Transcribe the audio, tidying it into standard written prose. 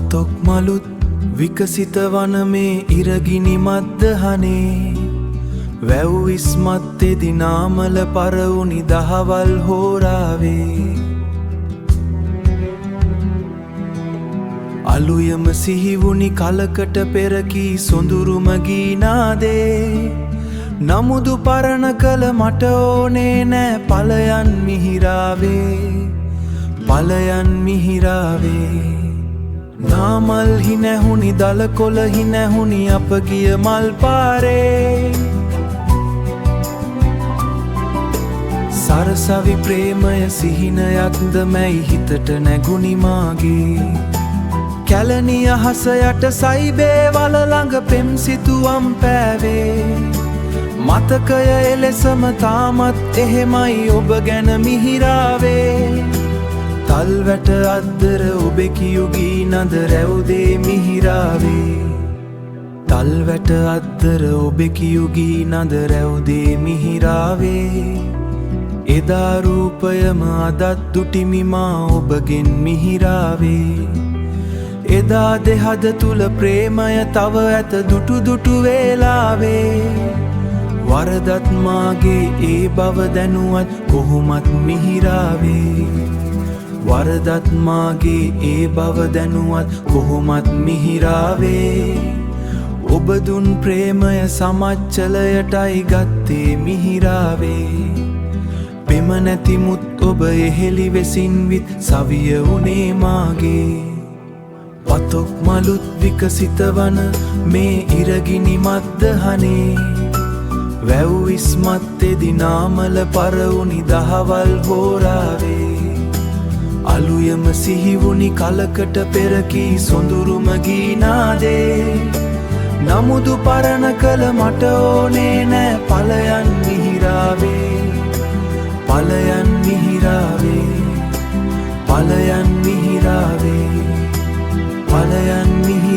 පතොක් මලුත් විකසිත වන මේ ඉරගිනි මද්දහනේ වැව් ඉස්මත්තෙදි නාමල පරවුනි දහවල් හෝරාවේ අලුයම සිහිවුනි කලකට පෙරකී සොඳුරුම ගීනාදේ නමුදු පරණ කළ මට ඕනේ නෑ පලයන් මිහිරාවේ පලයන් මිහිරාවේ නාමල් හිනැහුනි දල කොළ හිනැහුනි අපගිය මල් පාරේ සරසවි ප්‍රේමය සිහිනයක්ද මැයි හිතට නැගුණි මාගේ කැලණි අහස යට සයිබේ වල ළඟ පෙම් සිතුවම් පෑවේ මතකය එලෙසම තාමත් එහෙමයි ඔබ ගැන මිහිරාවේ තල්වැට අද්දර ඔබෙකියුගී නද රැවුදේ මිහිරාවේ තල්වැට අද්දර ඔබෙකියුගී නද රැවුදේ මිහිරාවේ එදා රූපයම අදත් දුටිමිමා ඔබගෙන් මිහිරාවේ එදා දෙහද තුල ප්‍රේමය තව ඇත දුටු දුටු වේලාවේ වරදත් මාගේ ඒ බව දැනුවත් කොහොමත් මිහිරාවේ වරදත් මාගේ ඒ බව දැනුවත් කොහොමත් මිහිරාවේ ඔබ දුන් ප්‍රේමය සමච්චලයටයි ගත්තේ මිහිරාවේ පෙම නැතිමුත් ඔබ එහෙලි වෙසින් විත් සවිය උනේ මාගේ පතොක් මලුත් විකසිත වන මේ ඉරගිනි මද්දහනේ වැව් ඉස්මත්තෙදි නාමල පරවුනි දහවල් හෝරාවේ අලුයම සිහිවුනි කලකට පෙරකී සොඳුරුම ගීනාදේ නමුදු පරණ කළ මට ඕනේ නෑ පලයන් මිහිරාවේ පලයන් මිහිරාවේ පලයන් මිහිරාවේ පලයන් මිහිරාවේ